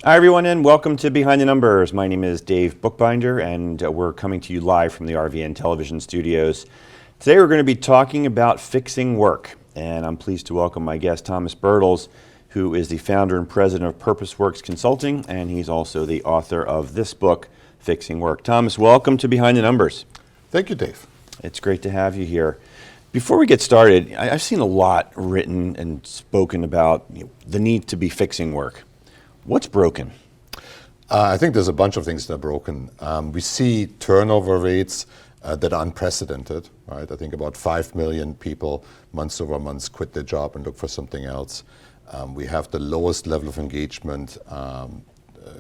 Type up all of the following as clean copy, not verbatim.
Hi everyone and welcome to Behind the Numbers. My name is Dave Bookbinder and we're coming to you live from the RVN television studios. Today we're going to be talking about fixing work, and I'm pleased to welcome my guest Thomas Bertels, who is the founder and president of PurposeWorks Consulting, and he's also the author of this book, Fixing Work. Thomas, welcome to Behind the Numbers. Thank you, Dave. It's great to have you here. Before we get started, I've seen a lot written and spoken about the need to be fixing work. What's broken? I think there's a bunch of things that are broken. We see turnover rates that are unprecedented, right? I think about 5 million people months over months quit their job and look for something else. We have the lowest level of engagement,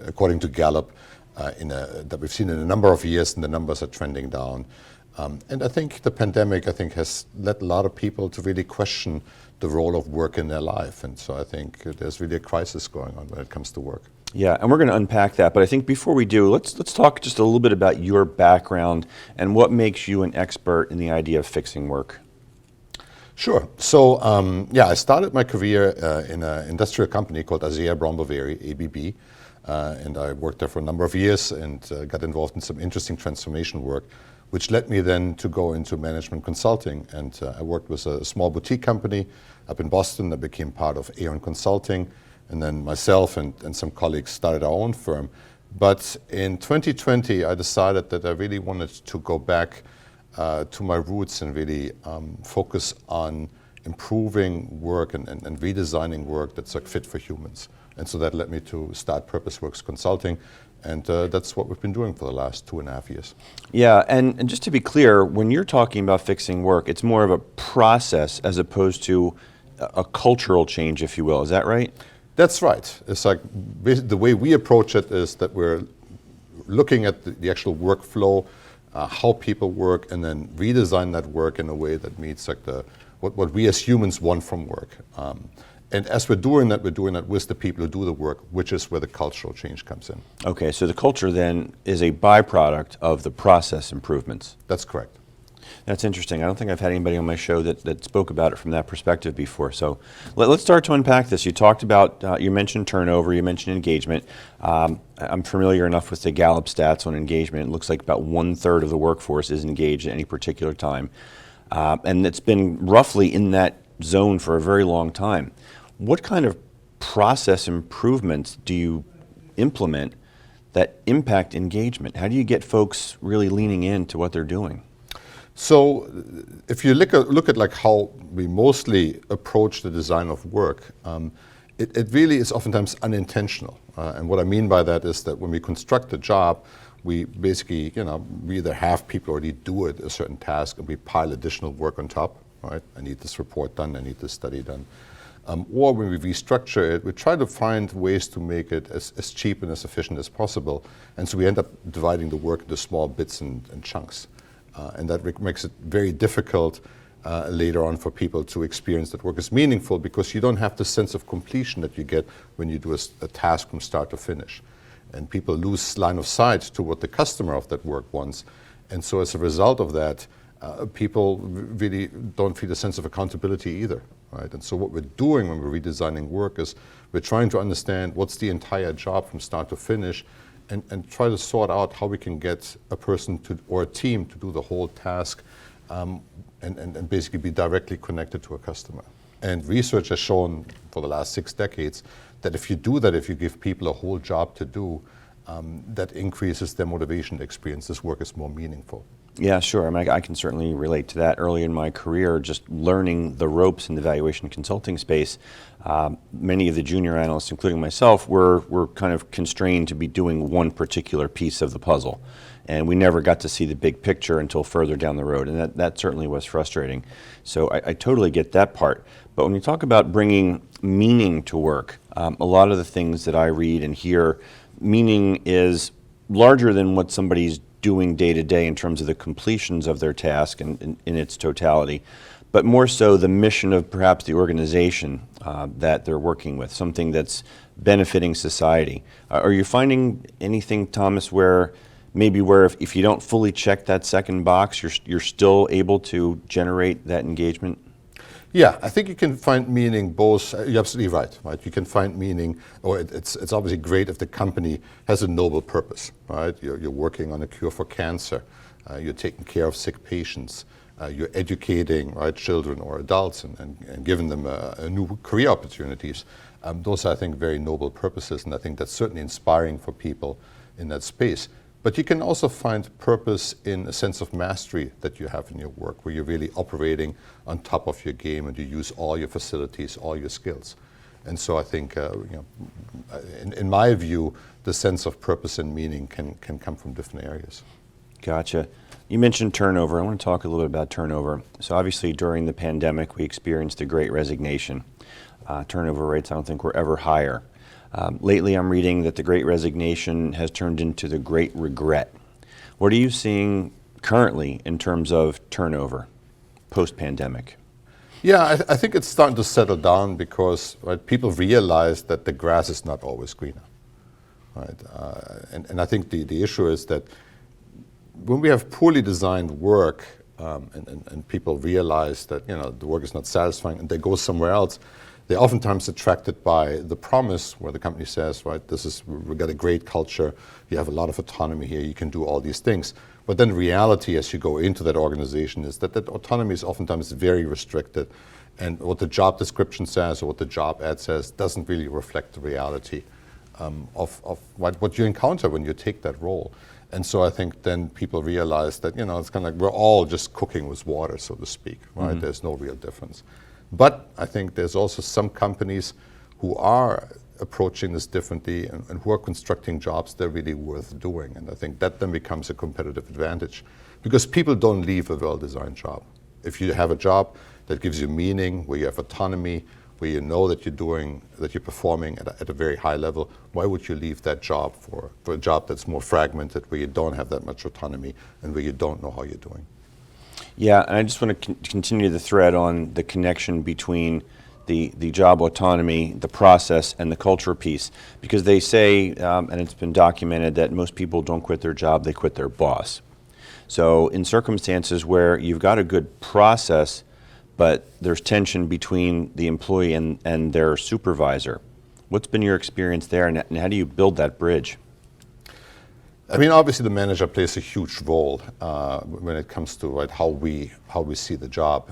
according to Gallup, that we've seen in a number of years, and the numbers are trending down. And I think the pandemic, has led a lot of people to really question the role of work in their life. And so I think there's really a crisis going on when it comes to work. Yeah, and we're going to unpack that. But I think before we do, let's talk just a little bit about your background and what makes you an expert in the idea of fixing work. Sure. So, I started my career in an industrial company called Asea Brown Boveri, ABB. And I worked there for a number of years and got involved in some interesting transformation work, which led me then to go into management consulting. And I worked with a small boutique company up in Boston that became part of Aon Consulting. And then myself and some colleagues started our own firm. But in 2020, I decided that I really wanted to go back to my roots and really focus on improving work and redesigning work that's fit for humans. And so that led me to start PurposeWorks Consulting. And that's what we've been doing for the last 2.5 years. Yeah, and just to be clear, when you're talking about fixing work, it's more of a process as opposed to a cultural change, if you will. Is that right? That's right. It's like the way we approach it is that we're looking at the actual workflow, how people work, and then redesign that work in a way that meets what we as humans want from work. And as we're doing that with the people who do the work, which is where the cultural change comes in. Okay, so the culture then is a byproduct of the process improvements. That's correct. That's interesting. I don't think I've had anybody on my show that spoke about it from that perspective before. So let's start to unpack this. You talked about, you mentioned turnover, you mentioned engagement. I'm familiar enough with the Gallup stats on engagement. It looks like about 1/3 of the workforce is engaged at any particular time. And it's been roughly in that zone for a very long time. What kind of process improvements do you implement that impact engagement? How do you get folks really leaning into what they're doing? So if you look at how we mostly approach the design of work, it really is oftentimes unintentional. And what I mean by that is that when we construct a job, we basically, we either have people already do a certain task and we pile additional work on top, right? I need this report done, I need this study done. Or when we restructure it, we try to find ways to make it as cheap and as efficient as possible. And so we end up dividing the work into small bits and chunks. And that makes it very difficult later on for people to experience that work is meaningful, because you don't have the sense of completion that you get when you do a task from start to finish. And people lose line of sight to what the customer of that work wants. And so as a result of that, people really don't feel a sense of accountability either, right? And so what we're doing when we're redesigning work is we're trying to understand what's the entire job from start to finish, and try to sort out how we can get a person or a team to do the whole task, and basically be directly connected to a customer. And research has shown for the last 6 decades that if you do that, if you give people a whole job to do, that increases their motivation to experience this work is more meaningful. Yeah, sure. I mean, I can certainly relate to that. Early in my career, just learning the ropes in the valuation consulting space, many of the junior analysts, including myself, were kind of constrained to be doing one particular piece of the puzzle. And we never got to see the big picture until further down the road. And that certainly was frustrating. So I totally get that part. But when you talk about bringing meaning to work, a lot of the things that I read and hear, meaning is larger than what somebody's doing day to day in terms of the completions of their task and in its totality, but more so the mission of perhaps the organization that they're working with, something that's benefiting society. Are you finding anything, Thomas, where if you don't fully check that second box, you're still able to generate that engagement? Yeah, I think you can find meaning both. You're absolutely right, right? You can find meaning, or it's obviously great if the company has a noble purpose, right? You're working on a cure for cancer, you're taking care of sick patients, you're educating, right, children or adults and giving them a new career opportunities. Those are, I think, very noble purposes, and I think that's certainly inspiring for people in that space. But you can also find purpose in a sense of mastery that you have in your work, where you're really operating on top of your game and you use all your facilities, all your skills. And so I think, in my view, the sense of purpose and meaning can come from different areas. Gotcha. You mentioned turnover. I want to talk a little bit about turnover. So obviously during the pandemic, we experienced the Great Resignation. Turnover rates, I don't think, were ever higher. Lately, I'm reading that the Great Resignation has turned into the Great Regret. What are you seeing currently in terms of turnover post-pandemic? Yeah, I think it's starting to settle down because, right, people realize that the grass is not always greener. Right? And I think the issue is that when we have poorly designed work and people realize that the work is not satisfying and they go somewhere else, they're oftentimes attracted by the promise where the company says, right, we've got a great culture, you have a lot of autonomy here, you can do all these things. But then reality as you go into that organization is that autonomy is oftentimes very restricted, and what the job description says or what the job ad says doesn't really reflect the reality of what you encounter when you take that role. And so I think then people realize that it's kind of like we're all just cooking with water, so to speak, right? Mm-hmm. There's no real difference. But I think there's also some companies who are approaching this differently and who are constructing jobs that are really worth doing. And I think that then becomes a competitive advantage because people don't leave a well-designed job. If you have a job that gives you meaning, where you have autonomy, where you know that you're performing at a very high level, why would you leave that job for a job that's more fragmented, where you don't have that much autonomy and where you don't know how you're doing? Yeah, and I just want to continue the thread on the connection between the job autonomy, the process, and the culture piece, because they say, and it's been documented, that most people don't quit their job, they quit their boss. So in circumstances where you've got a good process, but there's tension between the employee and their supervisor, what's been your experience there, and how do you build that bridge? I mean, obviously the manager plays a huge role when it comes to how we see the job.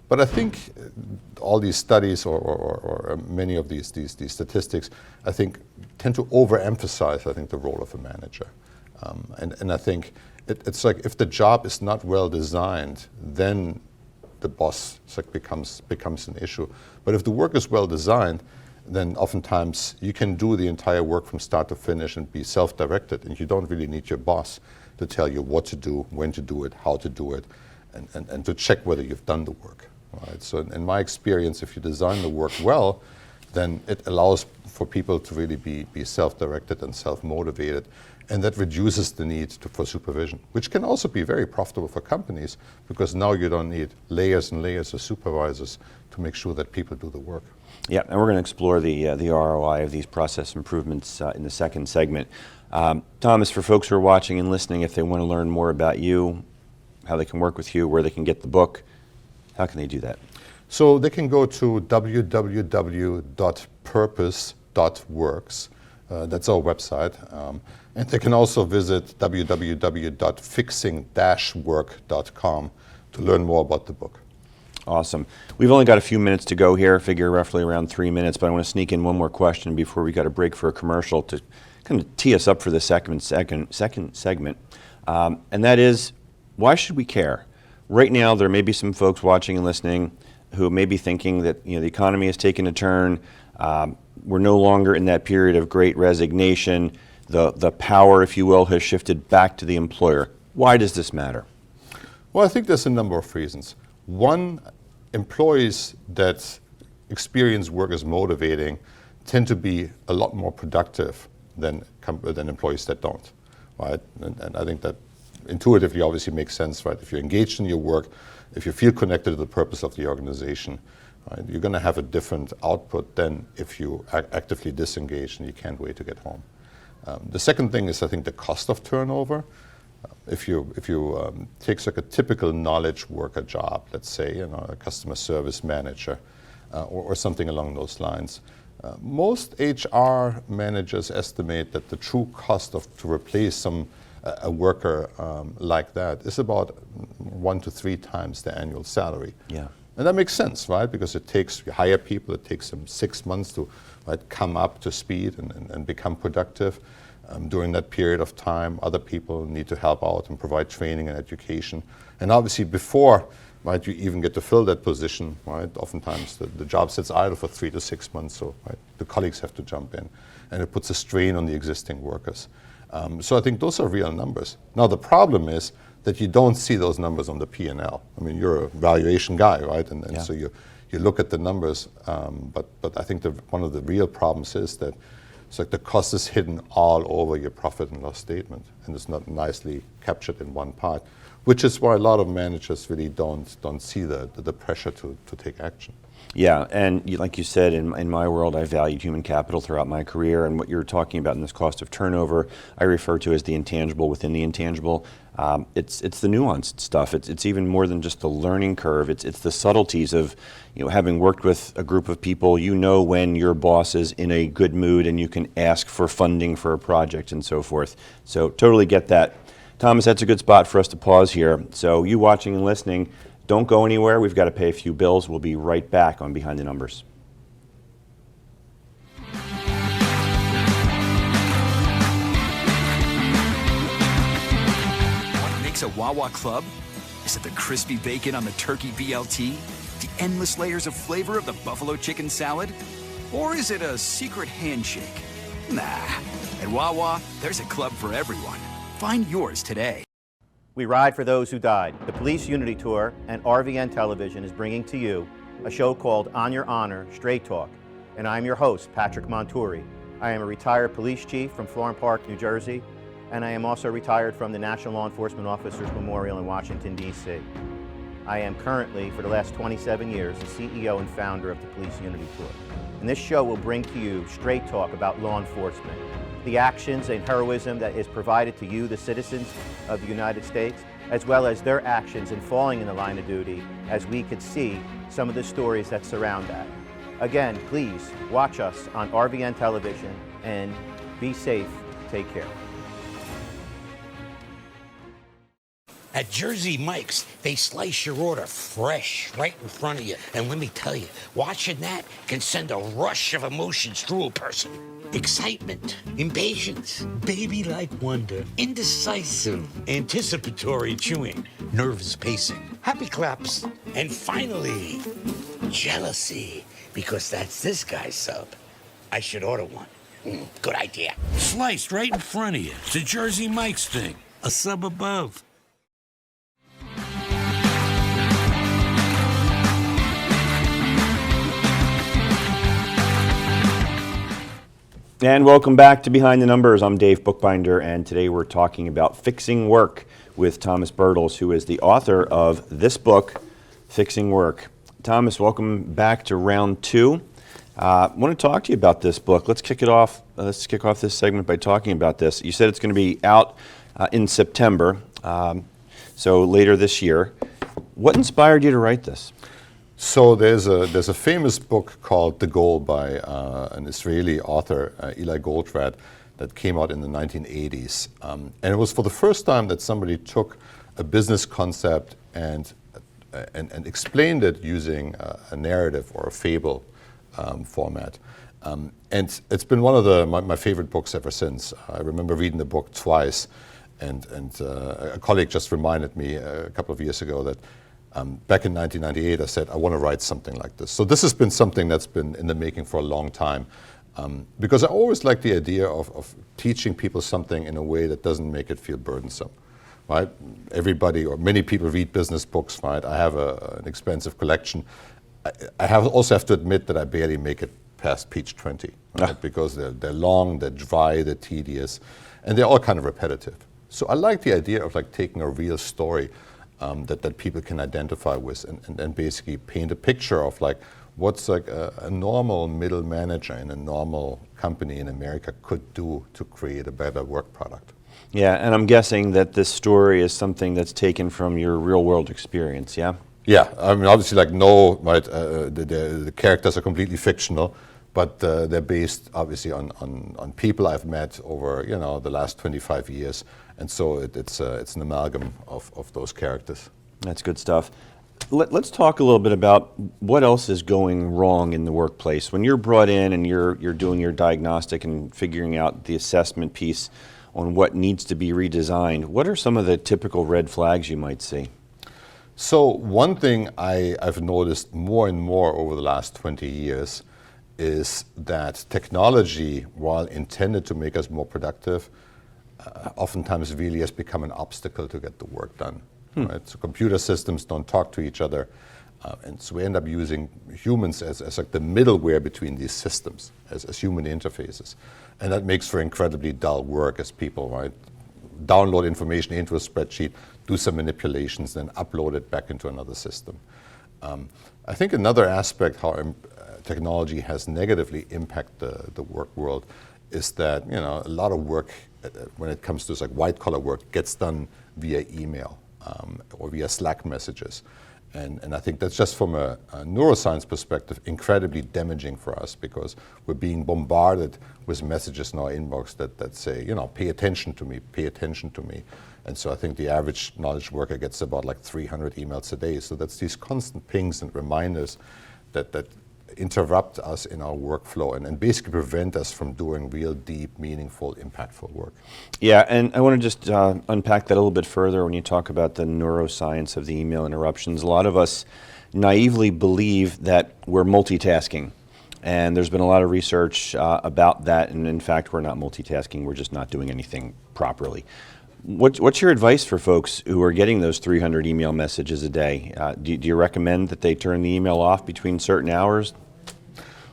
But I think all these studies or many of these statistics, I think, tend to overemphasize, the role of a manager. And I think it's like if the job is not well designed, then the boss becomes an issue. But if the work is well designed, then oftentimes you can do the entire work from start to finish and be self-directed, and you don't really need your boss to tell you what to do, when to do it, how to do it, and to check whether you've done the work. Right? So in my experience, if you design the work well, then it allows for people to really be self-directed and self-motivated, and that reduces the need for supervision, which can also be very profitable for companies because now you don't need layers and layers of supervisors to make sure that people do the work. Yeah, and we're going to explore the ROI of these process improvements in the second segment. Thomas, for folks who are watching and listening, if they want to learn more about you, how they can work with you, where they can get the book, how can they do that? So they can go to www.purpose.works. That's our website. And they can also visit www.fixing-work.com to learn more about the book. Awesome. We've only got a few minutes to go here, figure roughly around 3 minutes, but I want to sneak in one more question before we got a break for a commercial to kind of tee us up for the second segment. And that is, why should we care? Right now, there may be some folks watching and listening who may be thinking that the economy has taken a turn. We're no longer in that period of great resignation. The power, if you will, has shifted back to the employer. Why does this matter? Well, I think there's a number of reasons. One, employees that experience work as motivating tend to be a lot more productive than employees that don't, right? And I think that intuitively obviously makes sense, right? If you're engaged in your work, if you feel connected to the purpose of the organization, right, you're going to have a different output than if you actively disengage and you can't wait to get home. The second thing is, I think, the cost of turnover. if you take like a typical knowledge worker job, let's say, you know, a customer service manager or something along those lines, most HR managers estimate that the true cost to replace a worker like that is about 1 to 3 times the annual salary. Yeah. And that makes sense, right? Because you hire people, it takes them 6 months to come up to speed and become productive. During that period of time, other people need to help out and provide training and education. And obviously before you even get to fill that position, right? Oftentimes the job sits idle for 3 to 6 months, so the colleagues have to jump in. And it puts a strain on the existing workers. So I think those are real numbers. Now the problem is that you don't see those numbers on the P&L. I mean, you're a valuation guy, right? And so you look at the numbers, but I think one of the real problems is that it's like the cost is hidden all over your profit and loss statement, and it's not nicely captured in one part, which is why a lot of managers really don't see the pressure to take action. Yeah, and like you said, in my world, I valued human capital throughout my career, and what you're talking about in this cost of turnover, I refer to as the intangible within the intangible. It's the nuanced stuff. It's even more than just the learning curve. It's the subtleties of, having worked with a group of people, when your boss is in a good mood and you can ask for funding for a project and so forth. So totally get that. Thomas, that's a good spot for us to pause here. So you watching and listening, don't go anywhere. We've got to pay a few bills. We'll be right back on Behind the Numbers. What makes a Wawa Club? Is it the crispy bacon on the turkey BLT? The endless layers of flavor of the buffalo chicken salad? Or is it a secret handshake? Nah. At Wawa, there's a club for everyone. Find yours today. We ride for those who died. The Police Unity Tour and RVN Television is bringing to you a show called On Your Honor, Straight Talk, and I'm your host, Patrick Monturi. I am a retired police chief from Florham Park, New Jersey, and I am also retired from the National Law Enforcement Officers Memorial in Washington, D.C. I am currently, for the last 27 years, the CEO and founder of the Police Unity Tour. And this show will bring to you straight talk about law enforcement, the actions and heroism that is provided to you, the citizens of the United States, as well as their actions in falling in the line of duty, as we could see some of the stories that surround that. Again, please watch us on RVN Television and be safe, take care. At Jersey Mike's, they slice your order fresh right in front of you. And let me tell you, watching that can send a rush of emotions through a person. Excitement, impatience, baby-like wonder, indecisive, anticipatory chewing, nervous pacing, happy claps, and finally, jealousy, because that's this guy's sub. I should order one. Good idea. Sliced right in front of you. It's a Jersey Mike's thing. A sub above. And welcome back to Behind the Numbers. I'm Dave Bookbinder, and today we're talking about fixing work with Thomas Bertels, who is the author of this book, Fixing Work. Thomas, welcome back to round 2. I want to talk to you about this book. Let's kick off this segment by talking about this. You said it's going to be out in September, so later this year. What inspired you to write this? So there's a famous book called The Goal by an Israeli author, Eli Goldratt, that came out in the 1980s. And it was for the first time that somebody took a business concept and explained it using a narrative or a fable format. And it's been one of my favorite books ever since. I remember reading the book twice, and a colleague just reminded me a couple of years ago that back in 1998, I said, I want to write something like this. So this has been something that's been in the making for a long time, because I always like the idea of teaching people something in a way that doesn't make it feel burdensome, right? Everybody or many people read business books, right? I have an expensive collection. I also have to admit that I barely make it past page 20, right? Because they're long, they're dry, they're tedious, and they're all kind of repetitive. So I like the idea of like taking a real story that people can identify with and basically paint a picture of like what's like a normal middle manager in a normal company in America could do to create a better work product. Yeah, and I'm guessing that this story is something that's taken from your real world experience, yeah? Yeah, I mean, obviously, like no, right, the characters are completely fictional, but they're based obviously on people I've met over, you know, the last 25 years, and so it's an amalgam of those characters. That's good stuff. Let's talk a little bit about what else is going wrong in the workplace. When you're brought in and you're doing your diagnostic and figuring out the assessment piece on what needs to be redesigned, what are some of the typical red flags you might see? So one thing I've noticed more and more over the last 20 years is that technology, while intended to make us more productive, oftentimes really has become an obstacle to get the work done. Right? So computer systems don't talk to each other, and so we end up using humans as like the middleware between these systems, as human interfaces. And that makes for incredibly dull work as people, right, download information into a spreadsheet, do some manipulations, then upload it back into another system. I think another aspect how technology has negatively impacted the work world is that, you know, a lot of work when it comes to like white collar work gets done via email or via Slack messages. And I think that's just from a neuroscience perspective incredibly damaging for us, because we're being bombarded with messages in our inbox that say, you know, pay attention to me, pay attention to me. And so I think the average knowledge worker gets about like 300 emails a day. So that's these constant pings and reminders that interrupt us in our workflow and basically prevent us from doing real deep, meaningful, impactful work. Yeah, and I want to just unpack that a little bit further when you talk about the neuroscience of the email interruptions. A lot of us naively believe that we're multitasking, and there's been a lot of research about that, and in fact, we're not multitasking, we're just not doing anything properly. What's your advice for folks who are getting those 300 email messages a day? Do you recommend that they turn the email off between certain hours?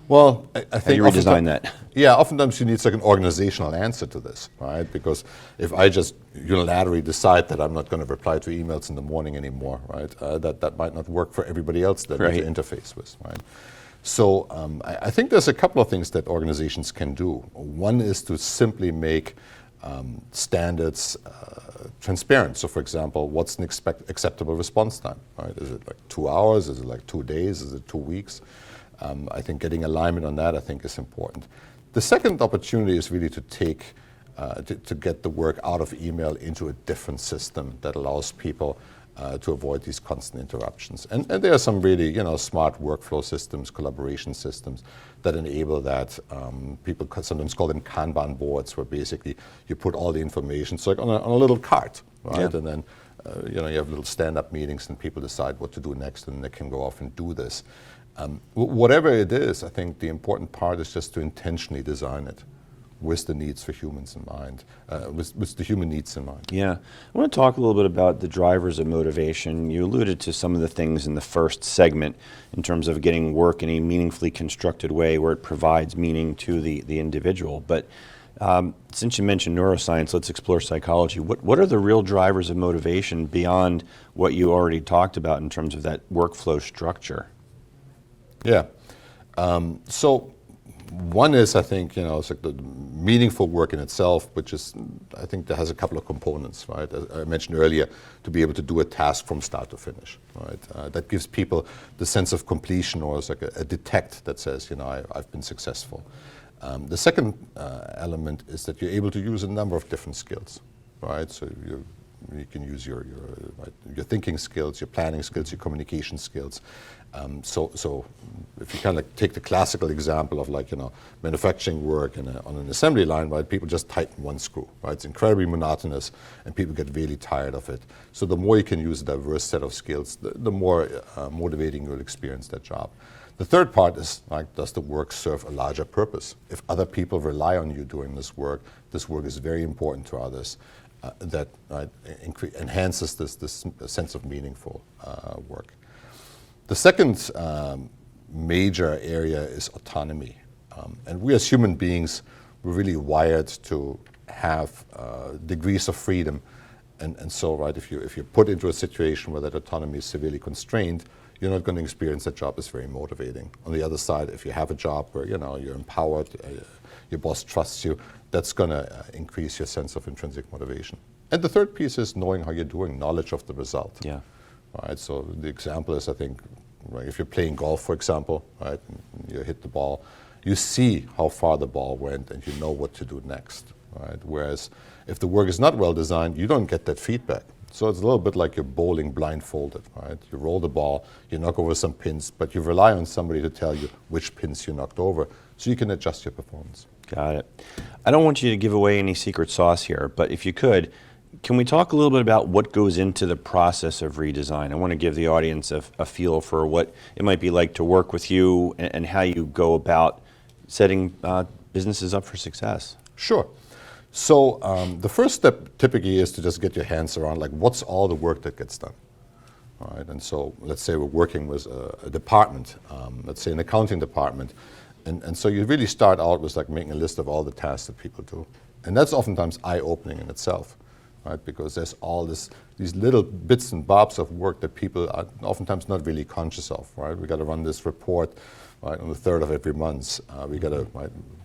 Well, I think how do you redesign that? Yeah, oftentimes you need like an organizational answer to this, right? Because if I just unilaterally decide that I'm not going to reply to emails in the morning anymore, right, that might not work for everybody else that you interface with, right? So I think there's a couple of things that organizations can do. One is to simply make standards transparent. So, for example, what's an acceptable response time? Right? Is it like 2 hours? Is it like 2 days? Is it 2 weeks? I think getting alignment on that, I think, is important. The second opportunity is really to take to get the work out of email into a different system that allows people to avoid these constant interruptions. And there are some really, you know, smart workflow systems, collaboration systems that enable that. People sometimes call them Kanban boards, where basically you put all the information, so like on a little cart, right? Yeah. And then you know, you have little stand-up meetings and people decide what to do next, and they can go off and do this. Whatever it is, I think the important part is just to intentionally design it with the needs for humans in mind, with the human needs in mind. Yeah. I want to talk a little bit about the drivers of motivation. You alluded to some of the things in the first segment in terms of getting work in a meaningfully constructed way where it provides meaning to the individual. But since you mentioned neuroscience, let's explore psychology. What are the real drivers of motivation beyond what you already talked about in terms of that workflow structure? Yeah. So one is, I think, you know, it's like the meaningful work in itself, which is, I think, that has a couple of components, right? As I mentioned earlier, to be able to do a task from start to finish, right? That gives people the sense of completion, or it's like a detect that says, you know, I've been successful. The second element is that you're able to use a number of different skills, right? So you can use your thinking skills, your planning skills, your communication skills. So if you kind of like take the classical example of, like, you know, manufacturing work on an assembly line, right? People just tighten one screw, right? It's incredibly monotonous, and people get really tired of it. So the more you can use a diverse set of skills, the more motivating you'll experience that job. The third part is, like, does the work serve a larger purpose? If other people rely on you doing this work is very important to others. That enhances this sense of meaningful work. The second major area is autonomy. And we as human beings, we're really wired to have degrees of freedom. And so, right, if you're put into a situation where that autonomy is severely constrained, you're not going to experience that job as very motivating. On the other side, if you have a job where you're empowered, your boss trusts you, that's going to increase your sense of intrinsic motivation. And the third piece is knowing how you're doing, knowledge of the result. Yeah. Right. So the example is, I think, right, if you're playing golf, for example, right, and you hit the ball, you see how far the ball went and you know what to do next. Right. Whereas if the work is not well designed, you don't get that feedback. So it's a little bit like you're bowling blindfolded, right? You roll the ball, you knock over some pins, but you rely on somebody to tell you which pins you knocked over so you can adjust your performance. Got it. I don't want you to give away any secret sauce here, but if you could, can we talk a little bit about what goes into the process of redesign? I want to give the audience a feel for what it might be like to work with you and how you go about setting businesses up for success. Sure. So the first step typically is to just get your hands around, like, what's all the work that gets done? All right, and so let's say we're working with a department, let's say an accounting department, and so you really start out with like making a list of all the tasks that people do. And that's oftentimes eye-opening in itself, right? Because there's all these little bits and bobs of work that people are oftentimes not really conscious of, right? We got to run this report, right, on the 3rd of every month. We got to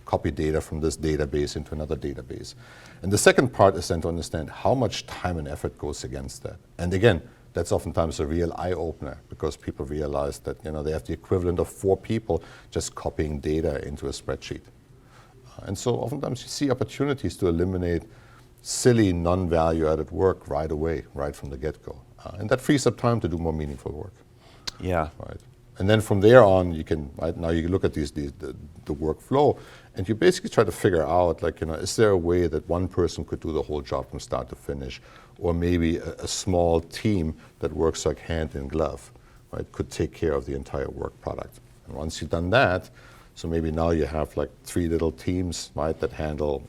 copy data from this database into another database. And the second part is then to understand how much time and effort goes against that. And again, that's oftentimes a real eye-opener because people realize that they have the equivalent of 4 people just copying data into a spreadsheet. And so oftentimes you see opportunities to eliminate silly, non-value-added work right away, right from the get-go. And that frees up time to do more meaningful work. Yeah. Right. And then from there on, you can, now you look at the workflow, and you basically try to figure out, is there a way that one person could do the whole job from start to finish? Or maybe a small team that works like hand in glove, right, could take care of the entire work product. And once you've done that, so maybe now you have like 3 little teams, right, that handle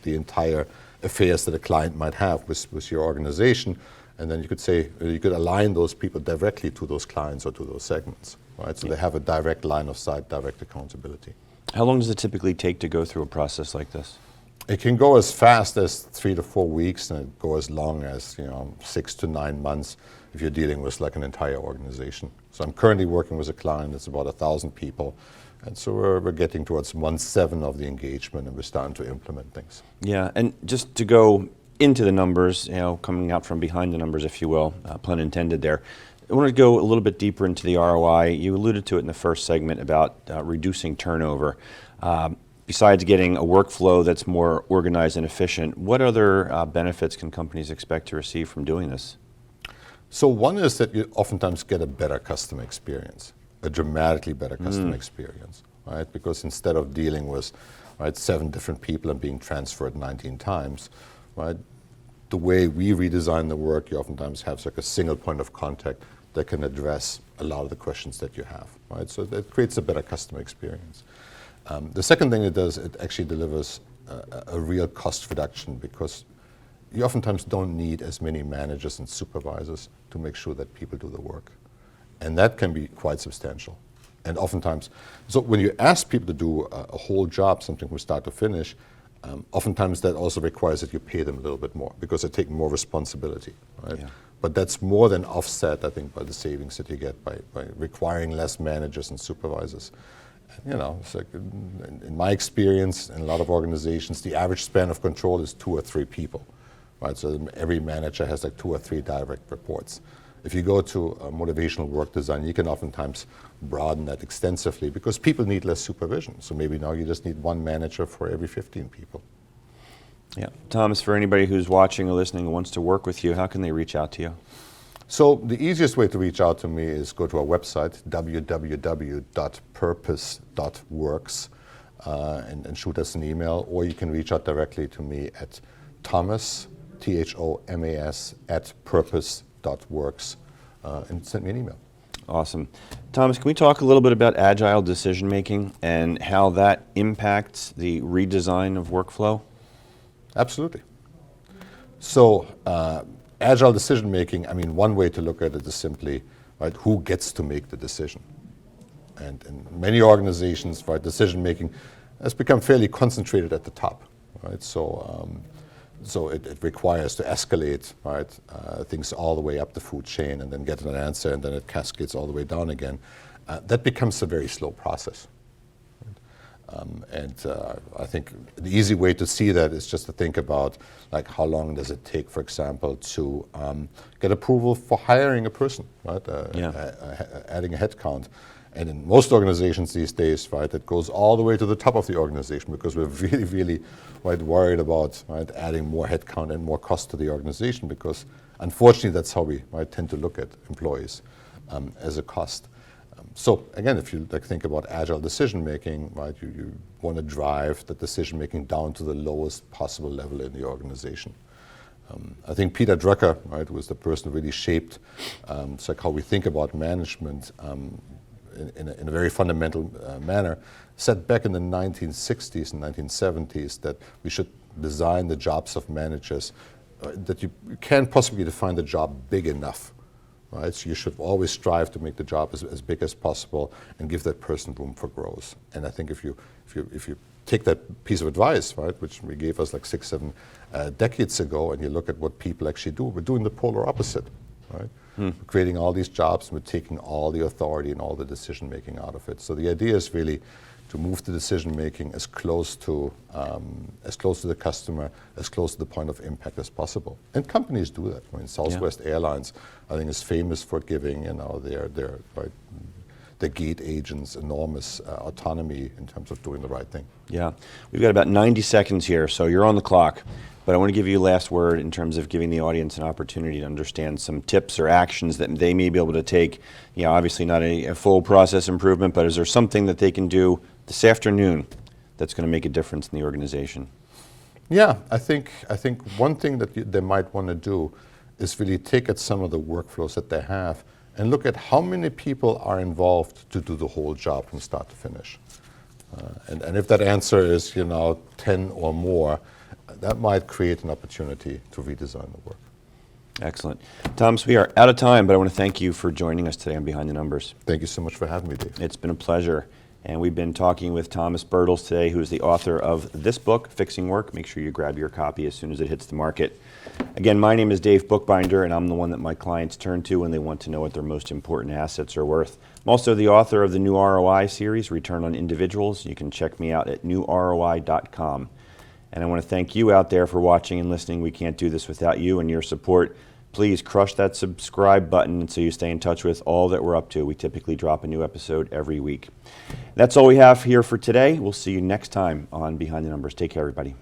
the entire affairs that a client might have with your organization. And then you could say, you could align those people directly to those clients or to those segments, right? So they have a direct line of sight, direct accountability. How long does it typically take to go through a process like this? It can go as fast as 3 to 4 weeks, and it go as long as 6 to 9 months if you're dealing with like an entire organization. So I'm currently working with a client that's about 1,000 people, and so we're getting towards 1/7 of the engagement, and we're starting to implement things. Yeah, and just to go into the numbers, coming out from behind the numbers, if you will, pun intended there. I want to go a little bit deeper into the ROI. You alluded to it in the first segment about reducing turnover. Besides getting a workflow that's more organized and efficient, what other benefits can companies expect to receive from doing this? So one is that you oftentimes get a better customer experience, a dramatically better customer experience, right? Because instead of dealing with 7 different people and being transferred 19 times, right? The way we redesign the work, you oftentimes have like a single point of contact that can address a lot of the questions that you have, right? So that creates a better customer experience. The second thing it does, it actually delivers a real cost reduction because you oftentimes don't need as many managers and supervisors to make sure that people do the work. And that can be quite substantial. And oftentimes, so when you ask people to do a whole job, something from start to finish, oftentimes that also requires that you pay them a little bit more because they're taking more responsibility, right? Yeah. But that's more than offset, I think, by the savings that you get by requiring less managers and supervisors. It's like in my experience, in a lot of organizations, the average span of control is 2 or 3 people, right? So every manager has like 2 or 3 direct reports. If you go to motivational work design, you can oftentimes broaden that extensively because people need less supervision. So maybe now you just need 1 manager for every 15 people. Yeah. Thomas, for anybody who's watching or listening and wants to work with you, how can they reach out to you? So the easiest way to reach out to me is go to our website, www.purpose.works, and shoot us an email, or you can reach out directly to me at Thomas, Thomas, @purpose.works, and send me an email. Awesome. Thomas, can we talk a little bit about agile decision making and how that impacts the redesign of workflow? Absolutely. So agile decision making, one way to look at it is simply, right, who gets to make the decision. And in many organizations, right, decision making has become fairly concentrated at the top, right? So So it requires to escalate, right, things all the way up the food chain and then get an answer, and then it cascades all the way down again. That becomes a very slow process. I think the easy way to see that is just to think about, like, how long does it take, for example, to get approval for hiring a person, right? Adding a headcount. And in most organizations these days, right, it goes all the way to the top of the organization, because we're really, really quite worried about, right, adding more headcount and more cost to the organization, because unfortunately that's how we tend to look at employees as a cost. So again, if you think about agile decision making, right, you want to drive the decision making down to the lowest possible level in the organization. I think Peter Drucker, right, who was the person who really shaped it's like how we think about management in a very fundamental manner, said back in the 1960s and 1970s that we should design the jobs of managers that you can't possibly define the job big enough. Right? So you should always strive to make the job as big as possible and give that person room for growth. And I think if you take that piece of advice, right, which we gave us like 6-7 decades ago, and you look at what people actually do, we're doing the polar opposite, right? We're creating all these jobs, and we're taking all the authority and all the decision making out of it. So the idea is really to move the decision making as close to the customer, as close to the point of impact as possible. And companies do that. I mean, Southwest Airlines, I think, is famous for giving their gate agents enormous autonomy in terms of doing the right thing. Yeah, we've got about 90 seconds here, so you're on the clock. But I want to give you a last word in terms of giving the audience an opportunity to understand some tips or actions that they may be able to take. You know, obviously not a full process improvement, but is there something that they can do this afternoon that's going to make a difference in the organization? Yeah, I think one thing that they might want to do is really take at some of the workflows that they have and look at how many people are involved to do the whole job from start to finish. And if that answer is 10 or more, that might create an opportunity to redesign the work. Excellent. Thomas, we are out of time, but I want to thank you for joining us today on Behind the Numbers. Thank you so much for having me, Dave. It's been a pleasure. And we've been talking with Thomas Bertels today, who's the author of this book, Fixing Work. Make sure you grab your copy as soon as it hits the market. Again, my name is Dave Bookbinder, and I'm the one that my clients turn to when they want to know what their most important assets are worth. I'm also the author of the New ROI series, Return on Individuals. You can check me out at newroi.com. And I want to thank you out there for watching and listening. We can't do this without you and your support. Please crush that subscribe button so you stay in touch with all that we're up to. We typically drop a new episode every week. That's all we have here for today. We'll see you next time on Behind the Numbers. Take care, everybody.